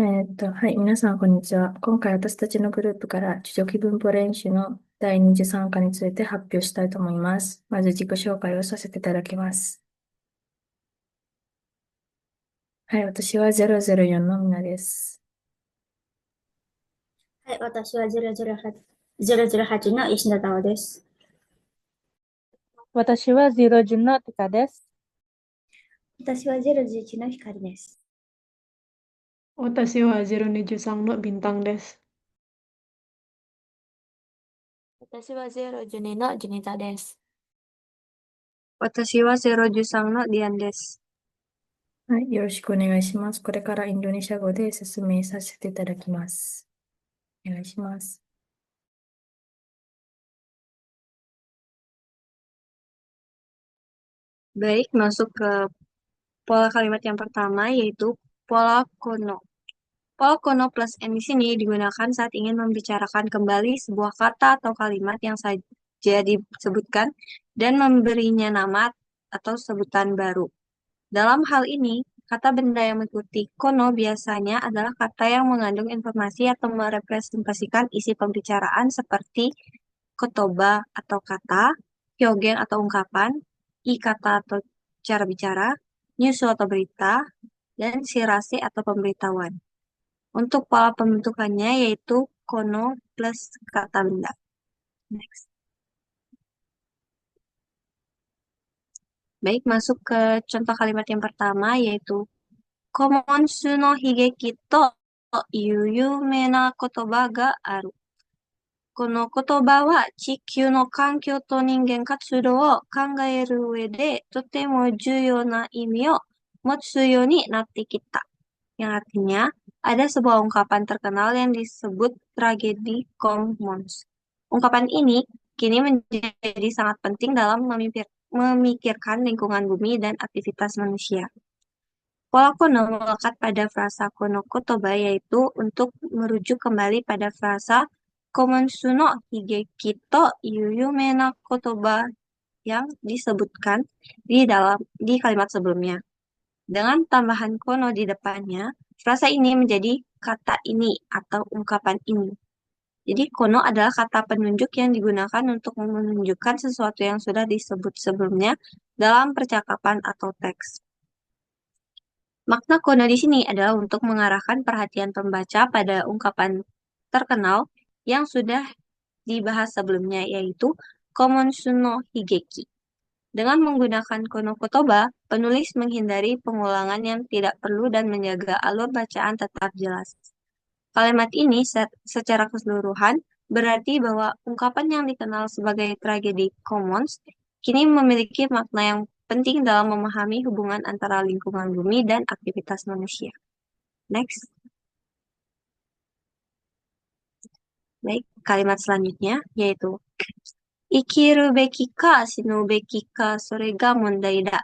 はい、皆さん、こんにちは。今回、私たちのグループから自助記文法練習の第二次参加について発表したいと思います。まず自己紹介をさせていただきます。はい、私は004のみなです。はい、私は008の石田太郎です。私は010のテカです。私は011の光です。私は023のビンタンです。私は012のジュニタです。私は013のディアンです。はい、よろしくお願いします。これからインドネシア語で説明させていただきます。お願いします。Baik, masuk ke pola kalimat yang pertama yaitu pola kono. Pola kono plus N di sini digunakan saat ingin membicarakan kembali sebuah kata atau kalimat yang saja disebutkan dan memberinya nama atau sebutan baru. Dalam hal ini, kata benda yang mengikuti kono biasanya adalah kata yang mengandung informasi atau merepresentasikan isi pembicaraan seperti kotoba atau kata, hyogen atau ungkapan, kata atau cara bicara, nyusu atau berita, dan shirase atau pemberitahuan. Untuk pola pembentukannya yaitu kono plus kata benda. Next. Baik, masuk ke contoh kalimat yang pertama yaitu Komonsu no higeki to yume na kotoba ga aru. この言葉は地球の環境と人間活動を考える上でとても重要な意味を持つようになってきた. Yang artinya, ada sebuah ungkapan terkenal yang disebut tragedi commons. Ungkapan ini kini menjadi sangat penting dalam memikirkan lingkungan bumi dan aktivitas manusia. Pola kono melekat pada frasa kono kotoba yaitu untuk merujuk kembali pada frasa komonsu no higeki to yume na kotoba yang disebutkan di kalimat sebelumnya. Dengan tambahan kono di depannya, frasa ini menjadi kata ini atau ungkapan ini. Jadi kono adalah kata penunjuk yang digunakan untuk menunjukkan sesuatu yang sudah disebut sebelumnya dalam percakapan atau teks. Makna kono di sini adalah untuk mengarahkan perhatian pembaca pada ungkapan terkenal yang sudah dibahas sebelumnya, yaitu Komonsu no Higeki. Dengan menggunakan kono kotoba, penulis menghindari pengulangan yang tidak perlu dan menjaga alur bacaan tetap jelas. Kalimat ini secara keseluruhan berarti bahwa ungkapan yang dikenal sebagai tragedi commons kini memiliki makna yang penting dalam memahami hubungan antara lingkungan bumi dan aktivitas manusia. Next. Baik, kalimat selanjutnya yaitu Ikiru beki ka shinu beki ka sore ga mondai da.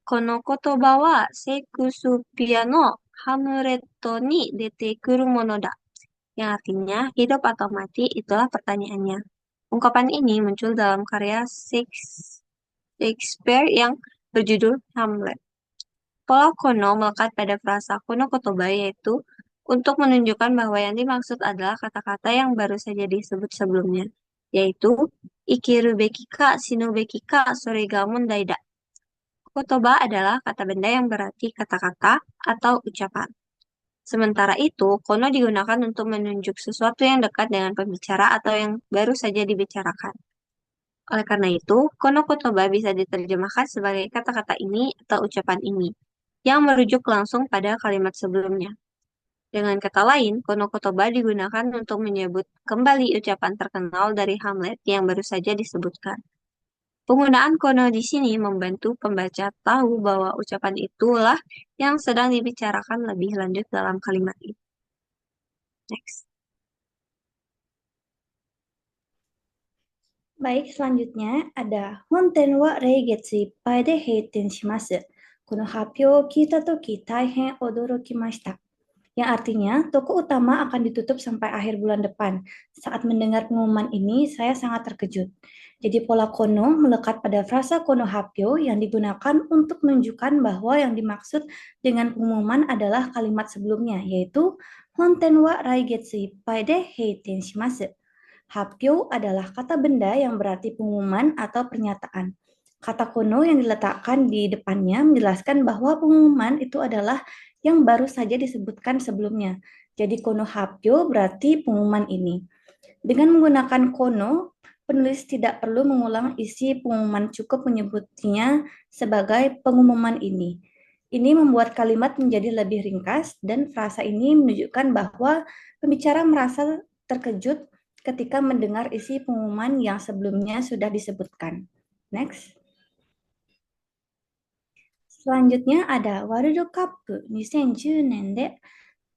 Kono kotoba wa Shakespeare no Hamlet ni dete kuru mono da. Yang artinya hidup atau mati itulah pertanyaannya. Ungkapan ini muncul dalam karya Shakespeare yang berjudul Hamlet. Pola kono melekat pada frasa kono kotoba yaitu untuk menunjukkan bahwa yang dimaksud adalah kata-kata yang baru saja disebut sebelumnya, yaitu ikiru bekika sinu bekika sorega mondai da. Kotoba adalah kata benda yang berarti kata-kata atau ucapan. Sementara itu, kono digunakan untuk menunjuk sesuatu yang dekat dengan pembicara atau yang baru saja dibicarakan. Oleh karena itu, kono kotoba bisa diterjemahkan sebagai kata-kata ini atau ucapan ini, yang merujuk langsung pada kalimat sebelumnya. Dengan kata lain, kono kotoba digunakan untuk menyebut kembali ucapan terkenal dari Hamlet yang baru saja disebutkan. Penggunaan kono di sini membantu pembaca tahu bahwa ucapan itulah yang sedang dibicarakan lebih lanjut dalam kalimat ini. Next. Baik, selanjutnya ada Honten wa reigetsu ippai de heiten shimasu. この発表を聞いたとき、大変驚きました。yang artinya toko utama akan ditutup sampai akhir bulan depan. Saat mendengar pengumuman ini, saya sangat terkejut. Jadi pola kono melekat pada frasa kono hapyo yang digunakan untuk menunjukkan bahwa yang dimaksud dengan pengumuman adalah kalimat sebelumnya, yaitu Honten wa raigetsu ippai de heiten shimasu. Hapyo adalah kata benda yang berarti pengumuman atau pernyataan. Kata kono yang diletakkan di depannya menjelaskan bahwa pengumuman itu adalah yang baru saja disebutkan sebelumnya. Jadi kono hapyo berarti pengumuman ini. Dengan menggunakan kono, penulis tidak perlu mengulang isi pengumuman, cukup menyebutnya sebagai pengumuman ini. Ini membuat kalimat menjadi lebih ringkas dan frasa ini menunjukkan bahwa pembicara merasa terkejut ketika mendengar isi pengumuman yang sebelumnya sudah disebutkan. Next. Selanjutnya ada World Cup 2010年で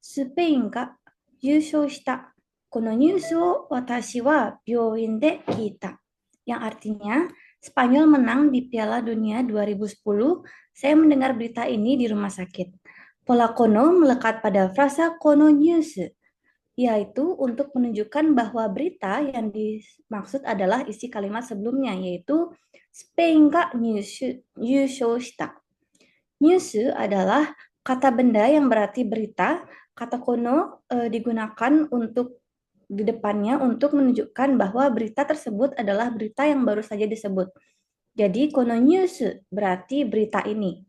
スペインが優勝した。このニュースを私は病院で聞いた. Yang artinya, Spanyol menang di Piala Dunia 2010. Saya mendengar berita ini di rumah sakit. Pola kono melekat pada frasa kono news, yaitu untuk menunjukkan bahwa berita yang dimaksud adalah isi kalimat sebelumnya, yaitu Spain ga yūshou shita. News adalah kata benda yang berarti berita. Kata kono digunakan untuk di depannya untuk menunjukkan bahwa berita tersebut adalah berita yang baru saja disebut. Jadi kono news berarti berita ini.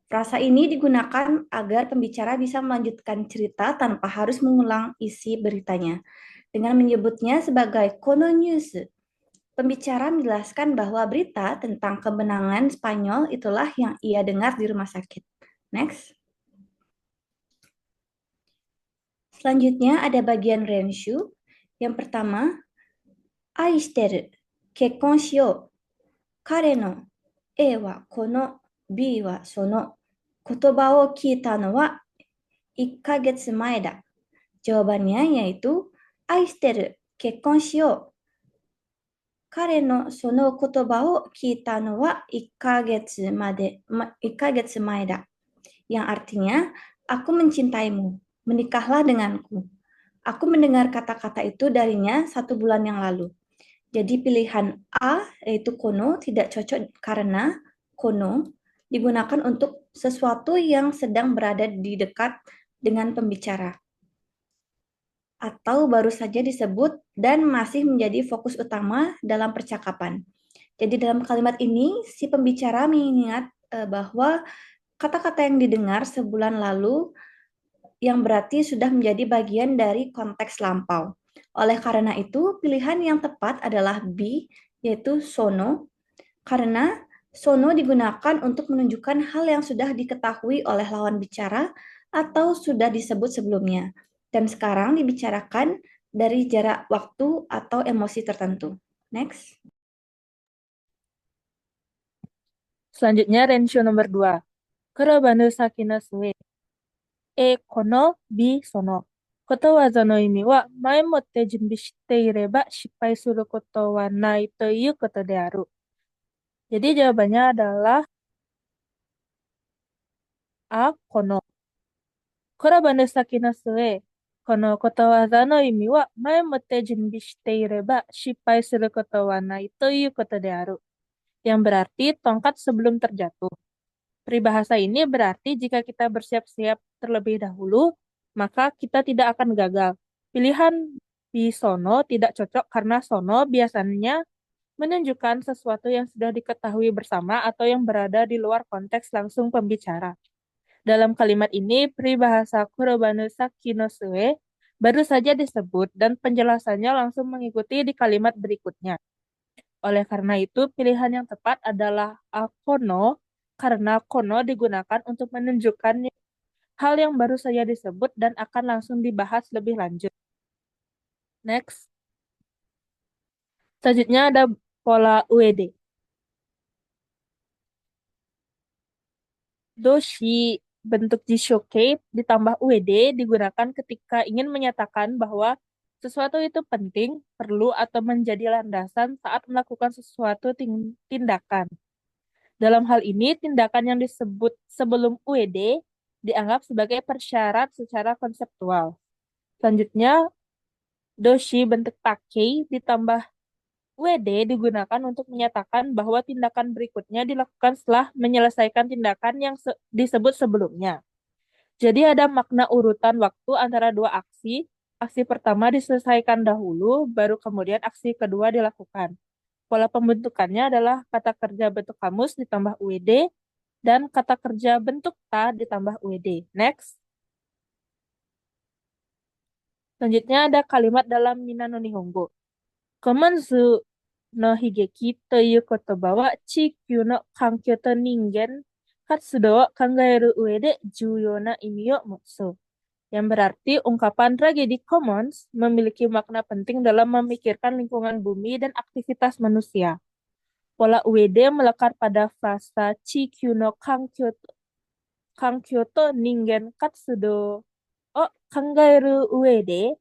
Frasa ini digunakan agar pembicara bisa melanjutkan cerita tanpa harus mengulang isi beritanya. Dengan menyebutnya sebagai kono news, pembicara menjelaskan bahwa berita tentang kemenangan Spanyol itulah yang ia dengar di rumah sakit. Next. Selanjutnya ada bagian renshu. Yang pertama, aishiteru, kekkon shiyou. Kare no A wa kono, B wa sono. Kotoba wo kiita no wa 1ヶ月前だ. Jawabannya yaitu aishiteru, kekkon shiyou. Kare no sono kotoba wo kiita no wa 1ヶ月前だ. Yang artinya, aku mencintaimu. Menikahlah denganku. Aku mendengar kata-kata itu darinya 1 bulan yang lalu. Jadi pilihan A, yaitu kono, tidak cocok karena kono digunakan untuk sesuatu yang sedang berada di dekat dengan pembicara. Atau baru saja disebut dan masih menjadi fokus utama dalam percakapan. Jadi dalam kalimat ini, si pembicara mengingat bahwa kata-kata yang didengar sebulan lalu yang berarti sudah menjadi bagian dari konteks lampau. Oleh karena itu, pilihan yang tepat adalah B, yaitu sono, karena sono digunakan untuk menunjukkan hal yang sudah diketahui oleh lawan bicara atau sudah disebut sebelumnya, dan sekarang dibicarakan dari jarak waktu atau emosi tertentu. Next. Selanjutnya renshu nomor 2. Kurobanu saki no sue. A この B そのことわざの意味は前もって準備していれば失敗することはないということである. Jadi jawabannya adalah A この Kurobanu saki no sue. このことわざの意味は前もって準備していれば失敗することはないということである. Yang berarti tongkat sebelum terjatuh. Peribahasa ini berarti jika kita bersiap-siap terlebih dahulu, maka kita tidak akan gagal. Pilihan di sono tidak cocok karena sono biasanya menunjukkan sesuatu yang sudah diketahui bersama atau yang berada di luar konteks langsung pembicara. Dalam kalimat ini, peribahasa Kurobanu saki no sue baru saja disebut dan penjelasannya langsung mengikuti di kalimat berikutnya. Oleh karena itu, pilihan yang tepat adalah akono, karena kono digunakan untuk menunjukkan hal yang baru saja disebut dan akan langsung dibahas lebih lanjut. Next. Selanjutnya ada pola UED. Doshi bentuk jishoke ditambah UED digunakan ketika ingin menyatakan bahwa sesuatu itu penting, perlu, atau menjadi landasan saat melakukan sesuatu tindakan. Dalam hal ini, tindakan yang disebut sebelum UED dianggap sebagai persyarat secara konseptual. Selanjutnya, doshi bentuk pakai ditambah WD digunakan untuk menyatakan bahwa tindakan berikutnya dilakukan setelah menyelesaikan tindakan yang disebut sebelumnya. Jadi ada makna urutan waktu antara dua aksi. Aksi pertama diselesaikan dahulu, baru kemudian aksi kedua dilakukan. Pola pembentukannya adalah kata kerja bentuk kamus ditambah UED dan kata kerja bentuk ta ditambah UED. Next. Selanjutnya ada kalimat dalam Minna no Nihongo. Komanzu no higeki toyu kotoba wa chikyu no kankyo to ningen katsudo wo kangaeru ue de juyou na imi o motsu. Yang berarti ungkapan tragedi commons memiliki makna penting dalam memikirkan lingkungan bumi dan aktivitas manusia. Pola UED melekat pada frasa Chikyu no Kankyo to Ningen Katsudo o Kangaeru UED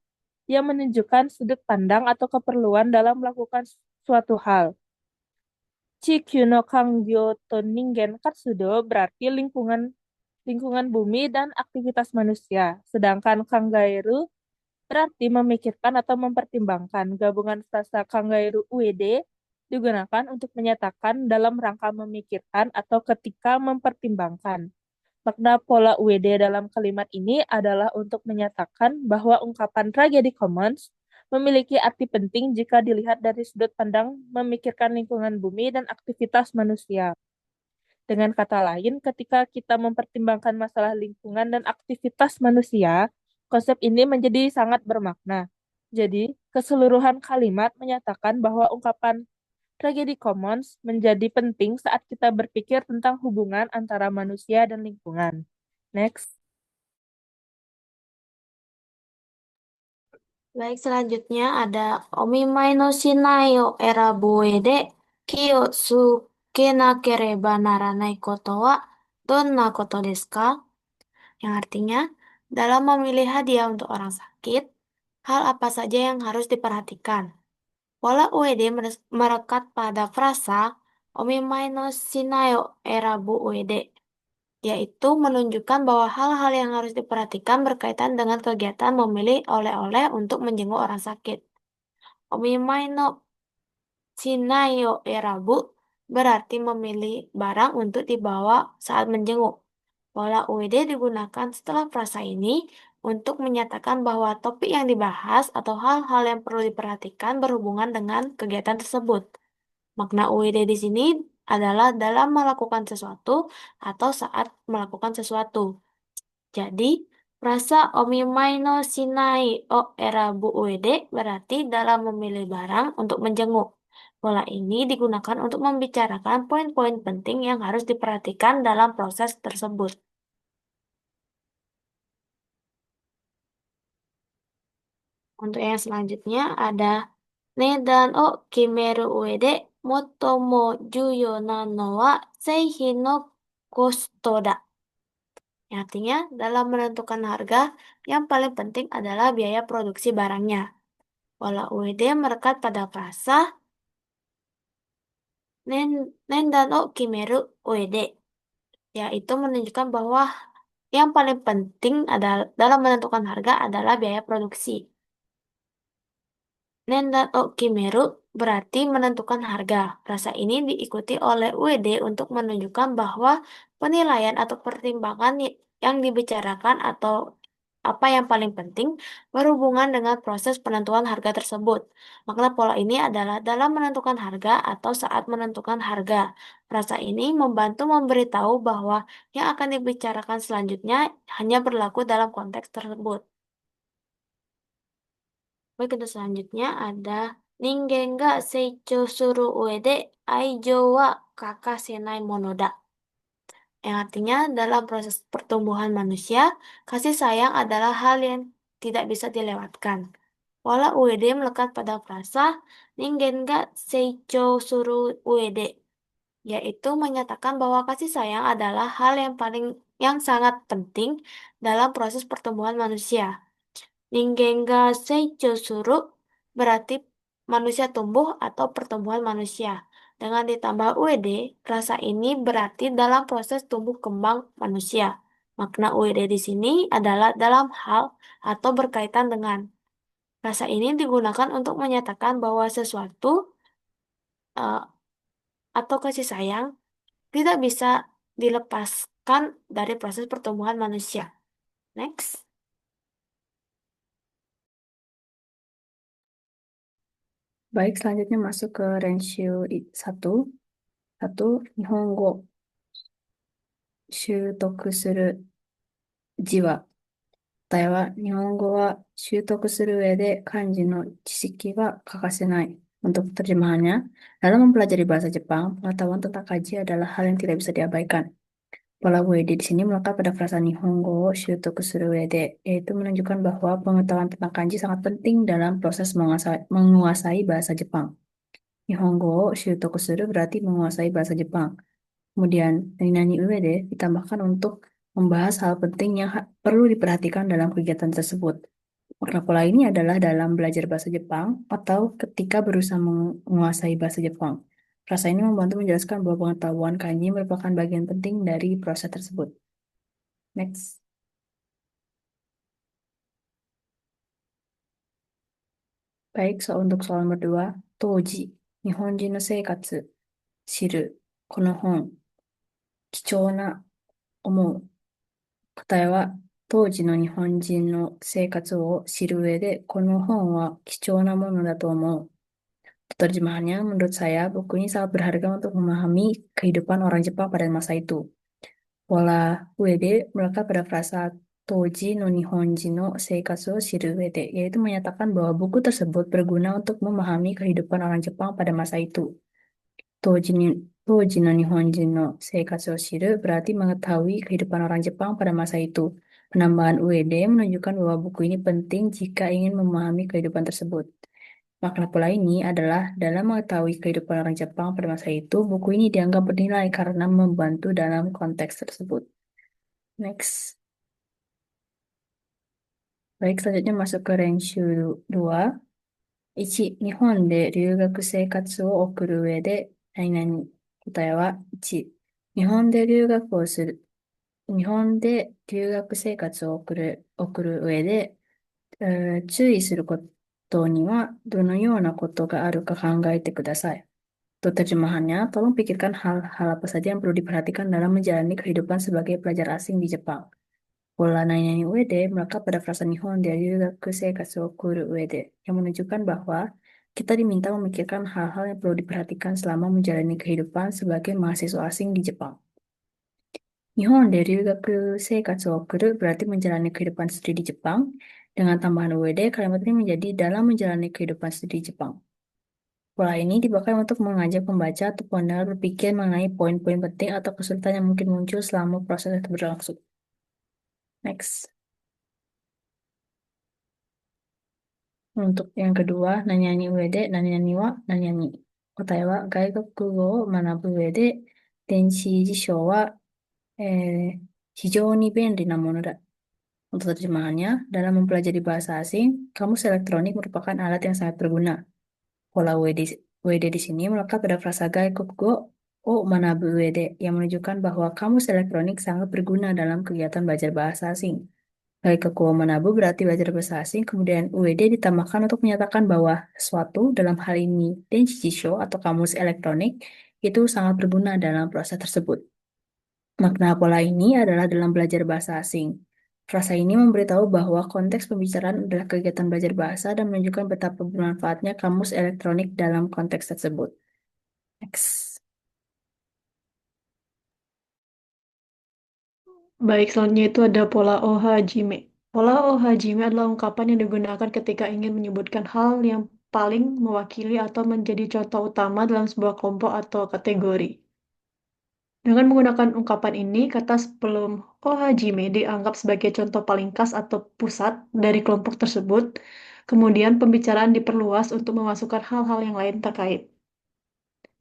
yang menunjukkan sudut pandang atau keperluan dalam melakukan suatu hal. Chikyu no Kangyo to Ningen Katsudo berarti lingkungan bumi dan aktivitas manusia. Sedangkan Kangaeru berarti memikirkan atau mempertimbangkan. Gabungan frasa Kangaeru UED digunakan untuk menyatakan dalam rangka memikirkan atau ketika mempertimbangkan. Makna pola UED dalam kalimat ini adalah untuk menyatakan bahwa ungkapan tragedi commons memiliki arti penting jika dilihat dari sudut pandang memikirkan lingkungan bumi dan aktivitas manusia. Dengan kata lain, ketika kita mempertimbangkan masalah lingkungan dan aktivitas manusia, konsep ini menjadi sangat bermakna. Jadi, keseluruhan kalimat menyatakan bahwa ungkapan tragedi commons menjadi penting saat kita berpikir tentang hubungan antara manusia dan lingkungan. Next. Baik, selanjutnya ada Omimai no shinai o erabu ue de ki o tsukenakereba naranai koto wa donna koto desu ka? Yang artinya, dalam memilih hadiah untuk orang sakit, hal apa saja yang harus diperhatikan? Pola UED merekat pada frasa Omimai no shinai o erabu ue de, yaitu menunjukkan bahwa hal-hal yang harus diperhatikan berkaitan dengan kegiatan memilih oleh-oleh untuk menjenguk orang sakit. Omimai no shinai o erabu berarti memilih barang untuk dibawa saat menjenguk. Pola UED digunakan setelah frasa ini untuk menyatakan bahwa topik yang dibahas atau hal-hal yang perlu diperhatikan berhubungan dengan kegiatan tersebut. Makna UED di sini adalah dalam melakukan sesuatu atau saat melakukan sesuatu. Jadi, frasa omimai no shinai o erabu ued berarti dalam memilih barang untuk menjenguk. Pola ini digunakan untuk membicarakan poin-poin penting yang harus diperhatikan dalam proses tersebut. Untuk yang selanjutnya ada Nedan o kimeru uede motomo juyo na no wa seihin no kosto da. Yang artinya, dalam menentukan harga, yang paling penting adalah biaya produksi barangnya. Pola UED merekat pada frasa Nendan o kimeru UED, yaitu menunjukkan bahwa yang paling penting adalah dalam menentukan harga adalah biaya produksi. Nendan o kimeru berarti menentukan harga. Frasa ini diikuti oleh UED untuk menunjukkan bahwa penilaian atau pertimbangan yang dibicarakan atau apa yang paling penting berhubungan dengan proses penentuan harga tersebut. Makna pola ini adalah dalam menentukan harga atau saat menentukan harga. Frasa ini membantu memberitahu bahwa yang akan dibicarakan selanjutnya hanya berlaku dalam konteks tersebut. Baik, untuk selanjutnya ada Ningen ga seichou suru ue de aijou wa kakasenai mono da. Yang artinya dalam proses pertumbuhan manusia, kasih sayang adalah hal yang tidak bisa dilewatkan. Pola UED melekat pada frasa Ningen ga seichou suru ue de, yaitu menyatakan bahwa kasih sayang adalah hal yang sangat penting dalam proses pertumbuhan manusia. Ningen ga seichou suru berarti manusia tumbuh atau pertumbuhan manusia. Dengan ditambah UED, rasa ini berarti dalam proses tumbuh kembang manusia. Makna UED di sini adalah dalam hal atau berkaitan dengan. Frasa ini digunakan untuk menyatakan bahwa sesuatu eh, atau kasih sayang tidak bisa dilepaskan dari proses pertumbuhan manusia. Next. Baik, selanjutnya masuk ke Renshu 1. 1. Nihongo 習得する字は、答えは、日本語は習得する上で漢字の知識が欠かせない。Untuk terjemahannya, dalam mempelajari bahasa Jepang, pengetahuan tentang kanji adalah hal yang tidak bisa diabaikan. Pola WD di sini melekat pada frasa Nihongo Shutoku Suru Uede, yaitu menunjukkan bahwa pengetahuan tentang kanji sangat penting dalam proses menguasai bahasa Jepang. Nihongo Shutoku Suru berarti menguasai bahasa Jepang. Kemudian, nani uede ditambahkan untuk membahas hal penting yang perlu diperhatikan dalam kegiatan tersebut. Makna pola ini adalah dalam belajar bahasa Jepang atau ketika berusaha menguasai bahasa Jepang. Frasa ini membantu menjelaskan bahwa pengetahuan kanji merupakan bagian penting dari proses tersebut. Next. Baik, untuk soal nomor 2. Toji, Nihonjin no seikatsu, shiru, kono hon, kichou na omou. 答えは、当時の日本人の生活を知る上で、この本は貴重なものだと思う。Terjemahannya, menurut saya, buku ini sangat berharga untuk memahami kehidupan orang Jepang pada masa itu. Pola UED melekat pada frasa Toji no Nihonji no Seikatsu o shiru uede, yaitu menyatakan bahwa buku tersebut berguna untuk memahami kehidupan orang Jepang pada masa itu. Toji no Nihonjin no seikatsu o shiru berarti mengetahui kehidupan orang Jepang pada masa itu. Penambahan UED menunjukkan bahwa buku ini penting jika ingin memahami kehidupan tersebut. Makna pola ini adalah dalam mengetahui kehidupan orang Jepang pada masa itu, buku ini dianggap bernilai karena membantu dalam konteks tersebut. Next. Baik, selanjutnya masuk ke Renshu 2. 1. 日本で留学生活を送る上で、何々。答えは1。日本で留学をする。日本で留学生活を送る上で、注意することにはどのようなことがあるか考えてください。Terjemahannya, tolong pikirkan hal-hal apa saja yang perlu diperhatikan dalam menjalani kehidupan sebagai pelajar asing di Jepang. Pola nanya uede melekat pada frasa Nihon dari ryugaku seikatsu o kuru uede, yang menunjukkan bahwa kita diminta memikirkan hal-hal yang perlu diperhatikan selama menjalani kehidupan sebagai mahasiswa asing di Jepang. Nihon de ryugaku seikatsu o kuru berarti menjalani kehidupan studi di Jepang. Dengan tambahan uede, kalimat ini menjadi dalam menjalani kehidupan studi di Jepang. Pola ini dipakai untuk mengajak pembaca atau pendengar berpikir mengenai poin-poin penting atau kesulitan yang mungkin muncul selama proses itu berlangsung. Next. Untuk yang kedua, nanyani uede, nanyani wa, nanyani. Kotae wa gaikoku go o manabu uede, denshi jisho wa hijou ni benri na mono da. Untuk terjemahannya, dalam mempelajari bahasa asing, kamus elektronik merupakan alat yang sangat berguna. Pola WD di sini melekat pada frasa gaikoku o manabu uede yang menunjukkan bahwa kamus elektronik sangat berguna dalam kegiatan belajar bahasa asing. Gaikoku o manabu berarti belajar bahasa asing, kemudian UED ditambahkan untuk menyatakan bahwa sesuatu dalam hal ini denshi jisho atau kamus elektronik itu sangat berguna dalam proses tersebut. Makna pola ini adalah dalam belajar bahasa asing. Frasa ini memberitahu bahwa konteks pembicaraan adalah kegiatan belajar bahasa dan menunjukkan betapa bermanfaatnya kamus elektronik dalam konteks tersebut. Next. Baik, selanjutnya itu ada pola ohajime. Pola ohajime adalah ungkapan yang digunakan ketika ingin menyebutkan hal yang paling mewakili atau menjadi contoh utama dalam sebuah kelompok atau kategori. Dengan menggunakan ungkapan ini, kata sebelum ohajime dianggap sebagai contoh paling khas atau pusat dari kelompok tersebut. Kemudian pembicaraan diperluas untuk memasukkan hal-hal yang lain terkait.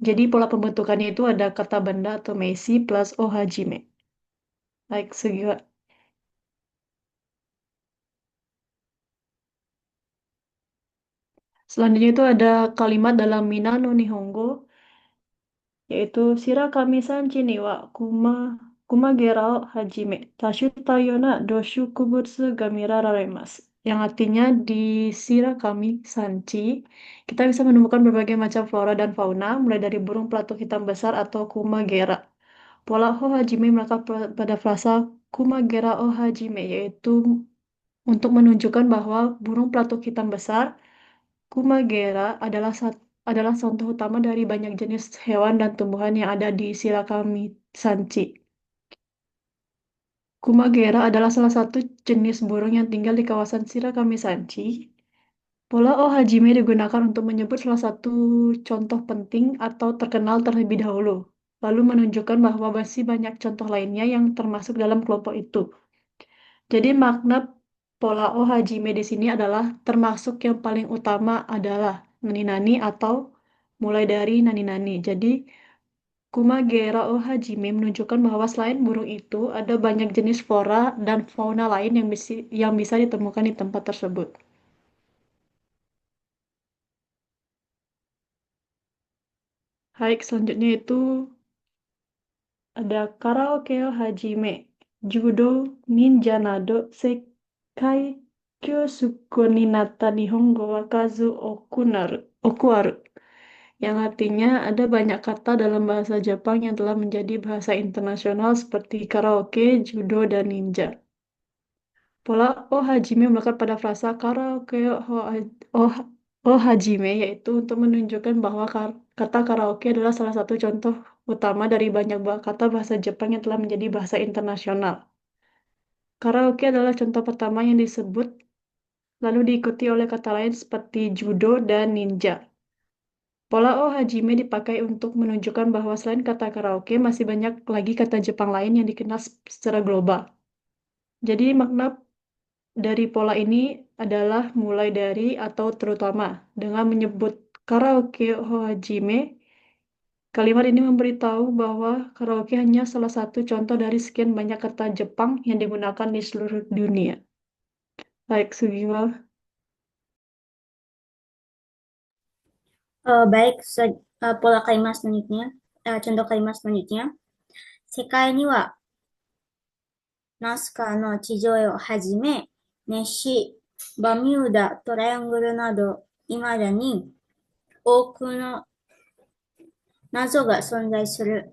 Jadi pola pembentukannya itu ada kata benda atau meisi plus ohajime. Baik, segi selanjutnya itu ada kalimat dalam Mina no Nihongo, yaitu Shirakami-san chi ni wa Kumagera o hajime, tashuta yona doshukubutsu ga mirararemasu. Yang artinya di Sira kami Sanchi, kita bisa menemukan berbagai macam flora dan fauna, mulai dari burung pelatuk hitam besar atau kumagera. Pola ho hajime melekat pada frasa kumagera o hajime, yaitu untuk menunjukkan bahwa burung pelatuk hitam besar, kumagera, adalah contoh utama dari banyak jenis hewan dan tumbuhan yang ada di Shirakami Sanchi. Kumagera adalah salah satu jenis burung yang tinggal di kawasan Shirakami Sanchi. Pola o hajime digunakan untuk menyebut salah satu contoh penting atau terkenal terlebih dahulu, lalu menunjukkan bahwa masih banyak contoh lainnya yang termasuk dalam kelompok itu. Jadi makna pola o hajime di sini adalah termasuk yang paling utama adalah nani-nani atau mulai dari nani-nani. Jadi Kumagera o hajime menunjukkan bahwa selain burung itu ada banyak jenis flora dan fauna lain yang bisa ditemukan di tempat tersebut. Baik, selanjutnya itu ada karaoke o hajime, judo, ninja nado, sekai kyousuku ni natta nihongo wa kazu okuaru. Yang artinya ada banyak kata dalam bahasa Jepang yang telah menjadi bahasa internasional seperti karaoke, judo, dan ninja. Pola o hajime melekat pada frasa karaoke o hajime, yaitu untuk menunjukkan bahwa kata karaoke adalah salah satu contoh utama dari banyak kata bahasa Jepang yang telah menjadi bahasa internasional. Karaoke adalah contoh pertama yang disebut, lalu diikuti oleh kata lain seperti judo dan ninja. Pola o hajime dipakai untuk menunjukkan bahwa selain kata karaoke, masih banyak lagi kata Jepang lain yang dikenal secara global. Jadi makna dari pola ini adalah mulai dari atau terutama. Dengan menyebut karaoke o hajime, kalimat ini memberitahu bahwa karaoke hanya salah satu contoh dari sekian banyak kata Jepang yang digunakan di seluruh dunia. Baik, Sugima. Baik, pola kalimat selanjutnya, contoh kalimat selanjutnya. Sekai ni wa Nazca no Chijouをはじめ、ネッシ、バミューダ、トライアングルなど、未だに多くの謎が存在する.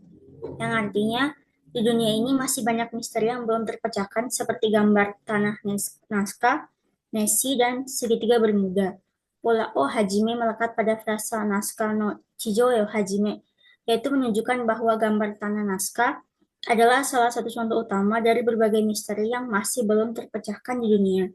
Yang artinya, di dunia ini masih banyak misteri yang belum terpecahkan seperti gambar tanah Nazca, Nessie, dan segitiga Bermuda. Pola o hajime melekat pada frasa Nazca no Chijou o hajime, yaitu menunjukkan bahwa gambar tanah Nazca adalah salah satu contoh utama dari berbagai misteri yang masih belum terpecahkan di dunia.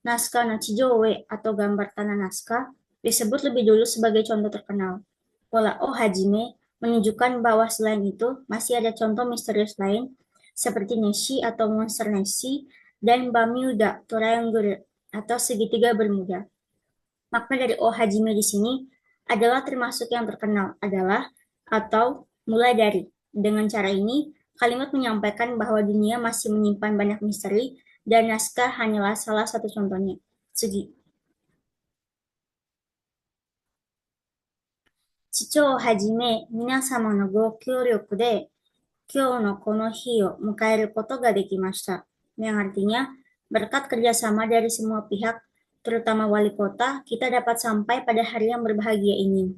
Nazca no Chijou atau gambar tanah Nazca disebut lebih dulu sebagai contoh terkenal. Pola o hajime menunjukkan bahwa selain itu masih ada contoh misterius lain seperti Nessie atau monster Nessie dan Bermuda Triangle atau segitiga Bermuda. Makna dari o hajime di sini adalah termasuk yang terkenal adalah atau mulai dari. Dengan cara ini, kalimat menyampaikan bahwa dunia masih menyimpan banyak misteri dan naskah hanyalah salah satu contohnya. Sugi. 市長をはじめ皆様のご協力で今日のこの日を迎えることができました. Yang artinya, berkat kerjasama dari semua pihak, terutama wali kota, kita dapat sampai pada hari yang berbahagia ini.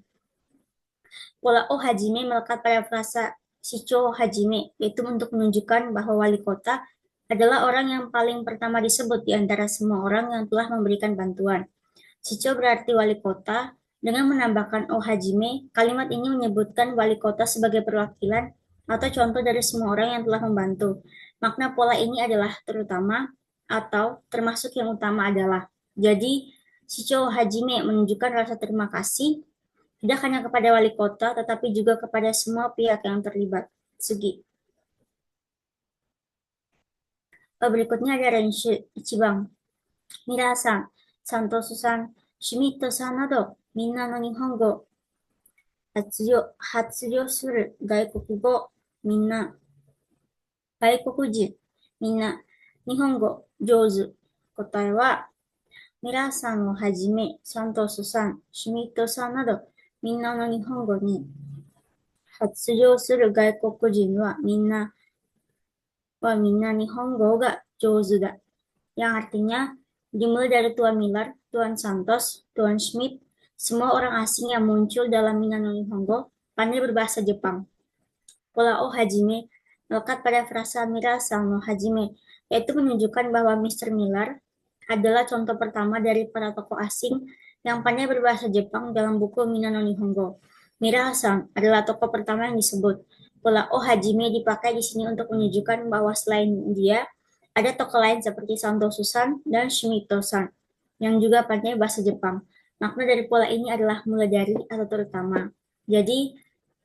Pola o hajime melekat pada frasa shichou hajime, yaitu untuk menunjukkan bahwa wali kota adalah orang yang paling pertama disebut di antara semua orang yang telah memberikan bantuan. Shichou berarti wali kota. Dengan menambahkan o hajime, kalimat ini menyebutkan wali kota sebagai perwakilan atau contoh dari semua orang yang telah membantu. Makna pola ini adalah terutama atau termasuk yang utama adalah. Jadi, shichou hajime menunjukkan rasa terima kasih tidak hanya kepada wali kota, tetapi juga kepada semua pihak yang terlibat. Sugi. Berikutnya ada renshu 1番. Mira-san, Santosu-san, Schmidt-san などみんなの日本語発情する外国人、みんな日本語上手。答えは、ミラーさんをはじめ、サントスさん、シュミットさんなど、みんなの日本語に発情する外国人はみんな wa minna nihongo ga jouzu da. Yang artinya dimulai dari Tuan Miller, Tuan Santos, Tuan Schmidt, semua orang asing yang muncul dalam Minano Nihongo pandai berbahasa Jepang. Pola o hajime melekat pada frasa Mira-san no hajime, yaitu menunjukkan bahwa Mr. Miller adalah contoh pertama dari para tokoh asing yang pandai berbahasa Jepang dalam buku Minano Nihongo. Mira-san adalah tokoh pertama yang disebut. Pola o hajime dipakai di sini untuk menunjukkan bahwa selain dia, ada tokoh lain seperti Santosu-san dan Shimito-san yang juga pandai bahasa Jepang. Makna dari pola ini adalah mulai dari atau terutama. Jadi,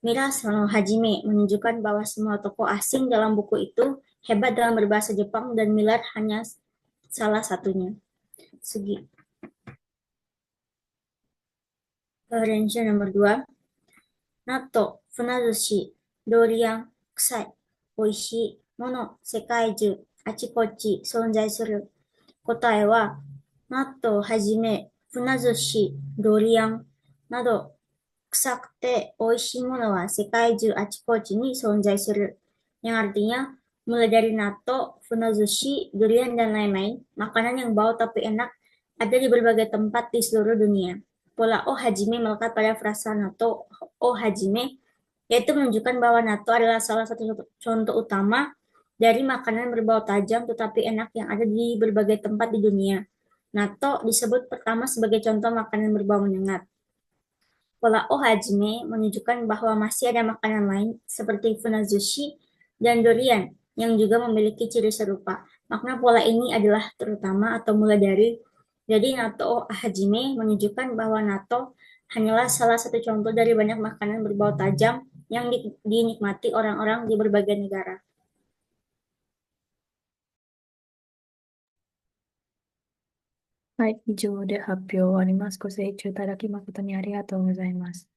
Mira-san no hajime menunjukkan bahwa semua tokoh asing dalam buku itu hebat dalam berbahasa Jepang dan Miller hanya salah satunya. Sugi. Referensi nomor 2. Natto, funazushi, dorian, kusai, oishii, mono, sekai juu, achi-kochi, sonzai suru. Kotae wa, nattoをはじめ、船寿司、ドリアンなど、臭くて美味しいものは世界中あちこちに存在する. Yang artinya, mulai dari natto, funazushi, durian, dan lain-lain, makanan yang bau tapi enak ada di berbagai tempat di seluruh dunia. Pola o hajime melekat pada frasa natto o hajime, yaitu menunjukkan bahwa natto adalah salah satu contoh utama dari makanan berbau tajam tetapi enak yang ada di berbagai tempat di dunia. Natto disebut pertama sebagai contoh makanan berbau menyengat. Pola o hajime menunjukkan bahwa masih ada makanan lain seperti funazushi dan durian yang juga memiliki ciri serupa. Makna pola ini adalah terutama atau mulai dari. Jadi natto o hajime menunjukkan bahwa natto hanyalah salah satu contoh dari banyak makanan berbau tajam yang dinikmati orang-orang di berbagai negara. はい、以上で発表を終わります。ご清聴いただき誠にありがとうございます。